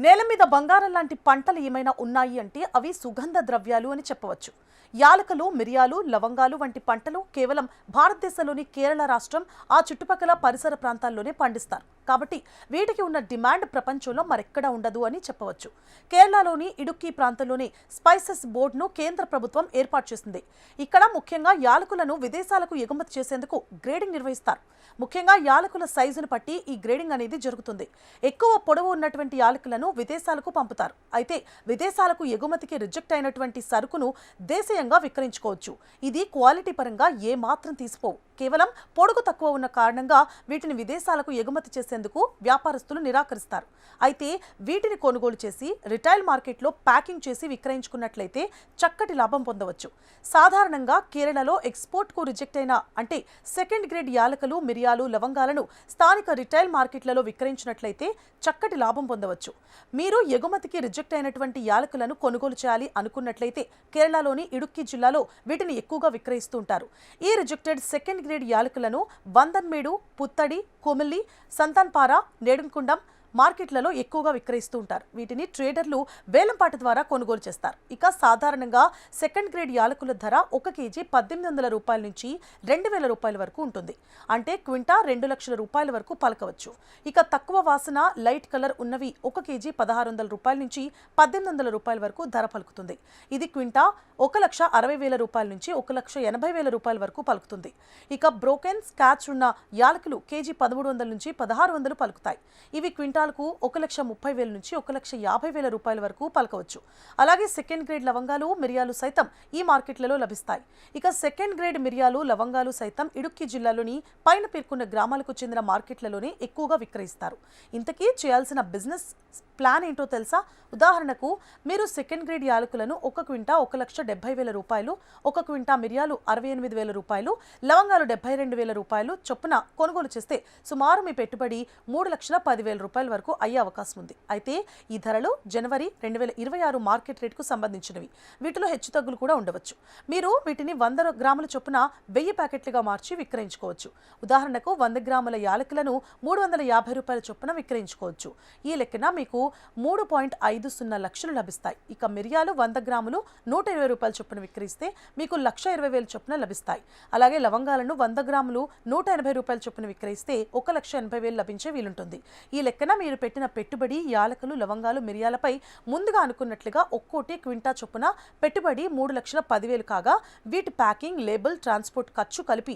నేల మీద బంగారం లాంటి పంటలు ఏమైనా ఉన్నాయి అంటే అవి సుగంధ ద్రవ్యాలు అని చెప్పవచ్చు. యాలకులు, మిరియాలు, లవంగాలు వంటి పంటలు కేవలం భారతదేశంలోని కేరళ రాష్ట్రం, ఆ చుట్టుపక్కల పరిసర ప్రాంతాల్లోనే పండిస్తారు. కాబట్టి వీటికి ఉన్న డిమాండ్ ప్రపంచంలో మరెక్కడా ఉండదు అని చెప్పవచ్చు. కేరళలోని ఇడుక్కి ప్రాంతంలోని స్పైసెస్ బోర్డును కేంద్ర ప్రభుత్వం ఏర్పాటు చేసింది. ఇక్కడ ముఖ్యంగా యాలకులను విదేశాలకు ఎగుమతి చేసేందుకు గ్రేడింగ్ నిర్వహిస్తారు. ముఖ్యంగా యాలకుల సైజును బట్టి ఈ గ్రేడింగ్ అనేది జరుగుతుంది. ఎక్కువ పొడవు ఉన్నటువంటి యాలకులను విదేశాలకు పంపుతారు. అయితే విదేశాలకు ఎగుమతికి రిజెక్ట్ అయినటువంటి సరుకును దేశీయంగా విక్రయించుకోవచ్చు. ఇది క్వాలిటీ పరంగా ఏ మాత్రం తీసిపోవు. కేవలం పొడుగు తక్కువ ఉన్న కారణంగా వీటిని విదేశాలకు ఎగుమతి చేసేందుకు వ్యాపారస్తులు నిరాకరిస్తారు. అయితే వీటిని కొనుగోలు చేసి రిటైల్ మార్కెట్లో ప్యాకింగ్ చేసి విక్రయించుకున్నట్లయితే చక్కటి లాభం పొందవచ్చు. సాధారణంగా కేరళలో ఎక్స్పోర్ట్కు రిజెక్ట్ అయిన అంటే సెకండ్ గ్రేడ్ యాలకులు, మిరియాలు, లవంగాలను స్థానిక రిటైల్ మార్కెట్లలో విక్రయించినట్లయితే చక్కటి లాభం పొందవచ్చు. మీరు ఎగుమతికి రిజెక్ట్ అయినటువంటి యాలకులను కొనుగోలు చేయాలి అనుకున్నట్లయితే కేరళలోని ఇడుక్కి జిల్లాలో వీటిని ఎక్కువగా విక్రయిస్తూ ఉంటారు. ఈ రిజెక్టెడ్ సెకండ్ గ్రేడ్ యాలకులను వందన్మేడు, పుత్తడి, కొమిల్లి, సంతాన్పార, నేడుంకుండం మార్కెట్లలో ఎక్కువగా విక్రయిస్తూ ఉంటారు. వీటిని ట్రేడర్లు వేలంపాట ద్వారా కొనుగోలు చేస్తారు. ఇక సాధారణంగా సెకండ్ గ్రేడ్ యాలకుల ధర 1 కేజీ 1800 రూపాయల నుంచి 2000 రూపాయల వరకు ఉంటుంది. అంటే క్వింటా 2 లక్షల రూపాయల వరకు పలకవచ్చు. ఇక తక్కువ వాసన, లైట్ కలర్ ఉన్నవి 1 కేజీ 1600 రూపాయల నుంచి 1800 రూపాయల వరకు ధర పలుకుతుంది. ఇది క్వింటా 1,60,000 రూపాయల నుంచి 1,80,000 రూపాయల వరకు పలుకుతుంది. ఇక బ్రోకెన్ స్కాచ్ ఉన్న యాలకులు కేజీ 1300 నుంచి 1600 పలుకుతాయి. ఇవి క్వింటాలకు 1,30,000 నుంచి 1,50,000 రూపాయల వరకు పలకవచ్చు. అలాగే సెకండ్ గ్రేడ్ లవంగాలు, మిరియాలు సైతం ఈ మార్కెట్లలో లభిస్తాయి. ఇక సెకండ్ గ్రేడ్ మిరియాలు, లవంగాలు సైతం ఇడుక్కి జిల్లాలోని పైన పేర్కొన్న గ్రామాలకు చెందిన మార్కెట్లలోనే ఎక్కువగా విక్రయిస్తారు. ఇంతకీ చేయాల్సిన బిజినెస్ ప్లాన్ ఏంటో తెలుసా? ఉదాహరణకు మీరు సెకండ్ గ్రేడ్ యాలకులను 1 క్వింటా 1,70,000 రూపాయలు, 1 క్వింటా మిరియాలు 68,000 రూపాయలు, లవంగాలు 72,000 రూపాయలు చొప్పున కొనుగోలు చేస్తే సుమారు మీ పెట్టుబడి 3,10,000 రూపాయల వరకు అయ్యే అవకాశం ఉంది. అయితే ఈ ధరలు జనవరి 2026 మార్కెట్ రేటుకు సంబంధించినవి. వీటిలో హెచ్చుతగ్గులు కూడా ఉండవచ్చు. మీరు వీటిని 100 గ్రాముల చొప్పున 1000 ప్యాకెట్లుగా మార్చి విక్రయించుకోవచ్చు. ఉదాహరణకు 100 గ్రాముల యాలకులను 350 రూపాయల చొప్పున విక్రయించుకోవచ్చు. ఈ లెక్కన మీకు 3.50 లక్షలు లభిస్తాయి. ఇక మిరియాలు 100 గ్రాములు 120 రూపాయల చొప్పున విక్రయిస్తే మీకు 1,20,000 చొప్పున లభిస్తాయి. అలాగే లవంగాలను 100 గ్రాములు 180 రూపాయల చొప్పున విక్రయిస్తే 1,80,000 లభించే వీలుంటుంది. ఈ లెక్కన మీరు పెట్టిన పెట్టుబడి యాలకులు, లవంగాలు, మిరియాలపై ముందుగా అనుకున్నట్లుగా ఒక్కోటి క్వింటా చొప్పున పెట్టుబడి 3,10,000 కాగా వీటి ప్యాకింగ్, లేబుల్, ట్రాన్స్పోర్ట్ ఖర్చు కలిపి